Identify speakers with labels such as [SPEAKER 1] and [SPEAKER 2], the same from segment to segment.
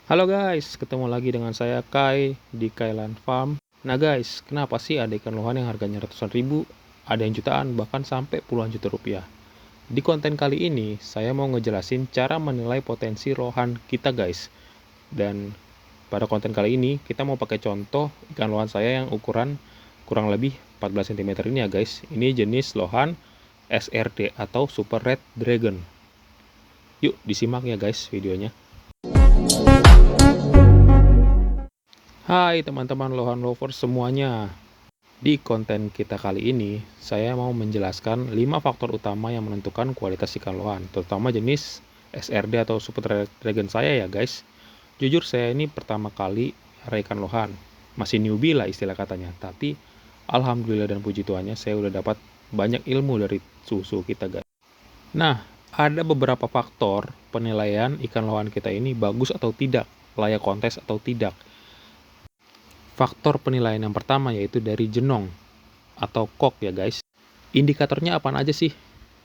[SPEAKER 1] Halo guys, ketemu lagi dengan saya Kai di Kailand Farm. Nah guys, kenapa sih ada ikan lohan yang harganya ratusan ribu, ada yang jutaan, bahkan sampai puluhan juta rupiah? Di konten kali ini, saya mau ngejelasin cara menilai potensi lohan kita guys. Dan pada konten kali ini, kita mau pakai contoh ikan lohan saya yang ukuran kurang lebih 14 cm ini ya guys. Ini jenis lohan SRD atau Super Red Dragon. Yuk disimak ya guys videonya. Hai teman-teman lohan lovers semuanya. Di konten kita kali ini, saya mau menjelaskan 5 faktor utama yang menentukan kualitas ikan lohan, terutama jenis SRD atau Super Red Dragon saya ya guys. Jujur saya ini pertama kali melihara ikan lohan, masih newbie lah istilah katanya, tapi alhamdulillah dan puji Tuhannya saya udah dapat banyak ilmu dari susu kita guys. Nah, ada beberapa faktor penilaian ikan lohan kita ini bagus atau tidak, layak kontes atau tidak. Faktor penilaian yang pertama yaitu dari jenong atau kok ya guys. Indikatornya apa aja sih?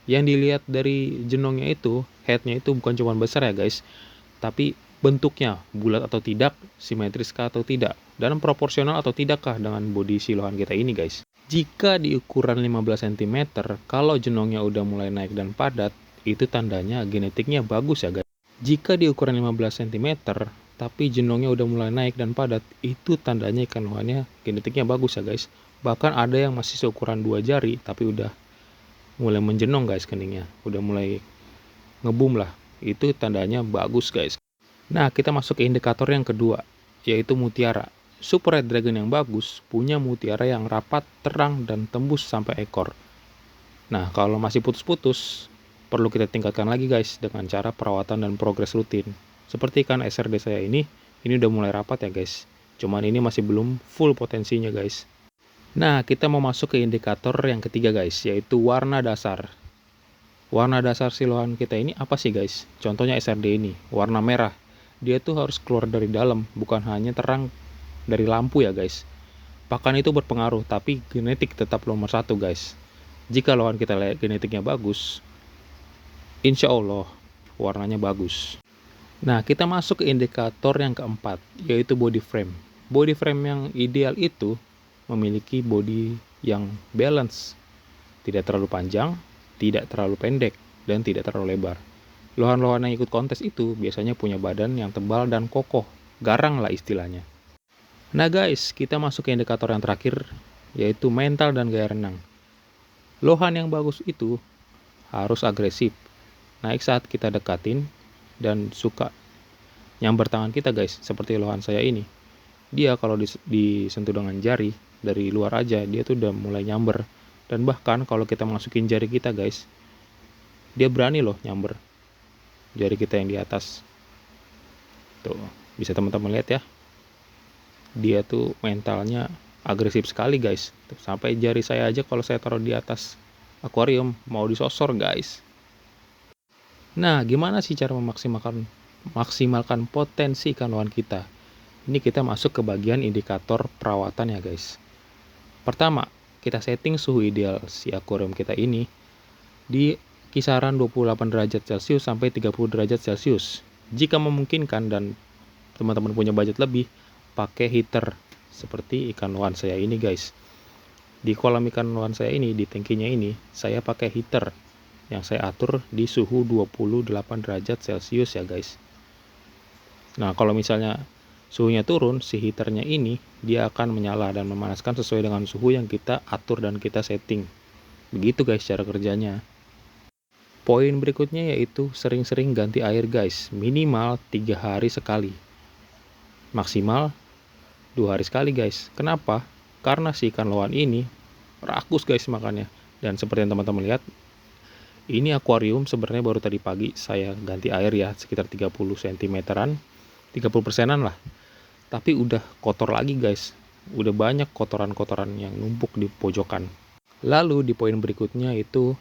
[SPEAKER 1] Yang dilihat dari jenongnya itu, headnya itu bukan cuma besar ya guys, tapi bentuknya bulat atau tidak, simetris kah atau tidak, dan proporsional atau tidakkah dengan bodi silohan kita ini guys. Jika di ukuran 15 cm, kalau jenongnya udah mulai naik dan padat, itu tandanya genetiknya bagus ya guys. Jika di ukuran 15 cm, tapi jenongnya udah mulai naik dan padat, itu tandanya ikan lohannya genetiknya bagus ya guys. Bahkan ada yang masih seukuran 2 jari, tapi udah mulai menjenong guys keningnya. Udah mulai ngebum lah. Itu tandanya bagus guys. Nah, kita masuk ke indikator yang kedua, yaitu mutiara. Super Red Dragon yang bagus punya mutiara yang rapat, terang, dan tembus sampai ekor. Nah, kalau masih putus-putus, perlu kita tingkatkan lagi guys dengan cara perawatan dan progres rutin. Seperti ikan SRD saya ini udah mulai rapat ya guys. Cuman ini masih belum full potensinya guys. Nah, kita mau masuk ke indikator yang ketiga guys, yaitu warna dasar. Warna dasar silohan kita ini apa sih guys? Contohnya SRD ini, warna merah. Dia tuh harus keluar dari dalam, bukan hanya terang dari lampu ya guys. Pakan itu berpengaruh, tapi genetik tetap nomor satu guys. Jika lohan kita genetiknya bagus, insya Allah warnanya bagus. Nah, kita masuk ke indikator yang keempat, yaitu body frame. Body frame yang ideal itu memiliki body yang balance, tidak terlalu panjang, tidak terlalu pendek, dan tidak terlalu lebar. Lohan-lohan yang ikut kontes itu biasanya punya badan yang tebal dan kokoh, garang lah istilahnya. Nah guys, kita masuk ke indikator yang terakhir, yaitu mental dan gaya renang. Lohan yang bagus itu harus agresif, naik saat kita dekatin, dan suka nyamber tangan kita guys, seperti lohan saya ini. Dia kalau disentuh dengan jari, dari luar aja, dia tuh udah mulai nyamber. Dan bahkan kalau kita masukin jari kita guys, dia berani loh nyamber jari kita yang di atas. Tuh, bisa teman-teman lihat ya. Dia tuh mentalnya agresif sekali guys. Tuh, sampai jari saya aja kalau saya taruh di atas akuarium mau disosor guys. Nah, gimana sih cara memaksimalkan potensi ikan lohan kita? Ini kita masuk ke bagian indikator perawatan ya guys. Pertama, kita setting suhu ideal si akuarium kita ini di kisaran 28 derajat Celcius sampai 30 derajat Celcius. Jika memungkinkan dan teman-teman punya budget lebih, pakai heater seperti ikan lohan saya ini guys. Di kolam ikan lohan saya ini, di tangkinya ini, saya pakai heater yang saya atur di suhu 28 derajat Celcius ya guys. Nah, kalau misalnya suhunya turun, si heaternya ini dia akan menyala dan memanaskan sesuai dengan suhu yang kita atur dan kita setting. Begitu guys cara kerjanya. Poin berikutnya yaitu sering-sering ganti air guys, minimal 3 hari sekali. Maksimal 2 hari sekali guys. Kenapa? Karena si ikan lohan ini rakus guys makannya. Dan seperti yang teman-teman lihat, ini akuarium sebenarnya baru tadi pagi saya ganti air ya, sekitar 30 cm-an, 30%-an lah. Tapi udah kotor lagi guys. Udah banyak kotoran-kotoran yang numpuk di pojokan. Lalu di poin berikutnya itu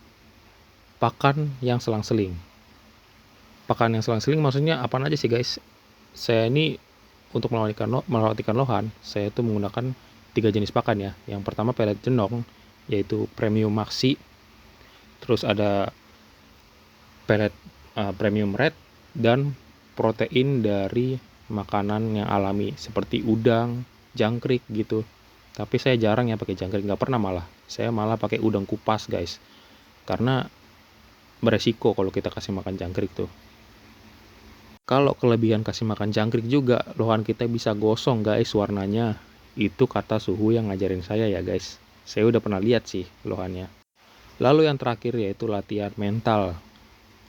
[SPEAKER 1] pakan yang selang-seling. Pakan yang selang-seling maksudnya apa aja sih guys? Saya ini untuk merawat ikan lohan, saya itu menggunakan 3 jenis pakan ya. Yang pertama pelet jenong, yaitu Premium Maxi. Terus ada pelet Premium Red dan protein dari makanan yang alami seperti udang, jangkrik gitu. Tapi saya jarang ya pakai jangkrik, nggak pernah malah. Saya malah pakai udang kupas guys, karena beresiko kalau kita kasih makan jangkrik tuh. Kalau kelebihan kasih makan jangkrik juga, lohan kita bisa gosong guys warnanya. Itu kata suhu yang ngajarin saya ya guys. Saya udah pernah lihat sih lohannya. Lalu yang terakhir yaitu latihan mental.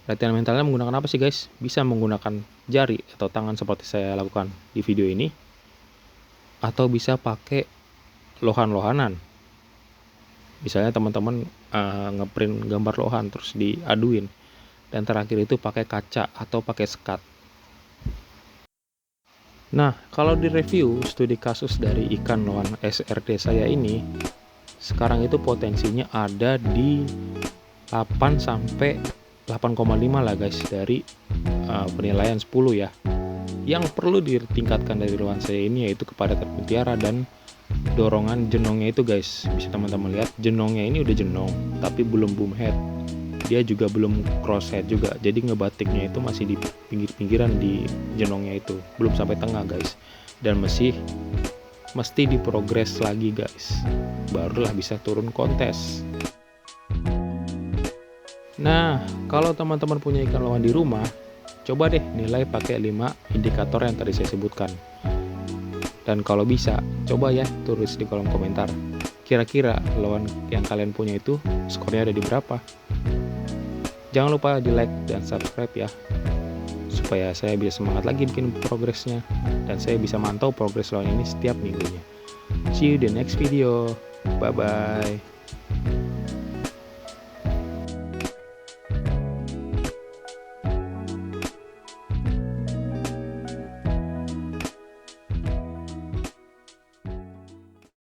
[SPEAKER 1] Latihan mentalnya menggunakan apa sih guys? Bisa menggunakan jari atau tangan seperti saya lakukan di video ini. Atau bisa pakai lohan-lohanan. Misalnya teman-teman ngeprint gambar lohan terus diaduin. Dan terakhir itu pakai kaca atau pakai sekat. Nah, kalau di review studi kasus dari ikan lohan SRD saya ini, sekarang itu potensinya ada di 8 sampai 8,5 lah guys dari penilaian 10 ya. Yang perlu ditingkatkan dari lohan saya ini yaitu kepadatan mutiara dan dorongan jenongnya itu guys. Bisa teman-teman lihat jenongnya ini udah jenong tapi belum boom head. Dia juga belum cross head juga, jadi ngebatiknya itu masih di pinggir-pinggiran di jenongnya itu, belum sampai tengah guys, dan mesti diprogres lagi guys, barulah bisa turun kontes. Nah, kalau teman-teman punya ikan lohan di rumah, coba deh nilai pakai 5 indikator yang tadi saya sebutkan. Dan kalau bisa, coba ya tulis di kolom komentar, kira-kira lohan yang kalian punya itu skornya ada di berapa. Jangan lupa di like dan subscribe ya, supaya saya bisa semangat lagi bikin progresnya, dan saya bisa mantau progres lohan ini setiap minggunya. See you di next video, bye bye.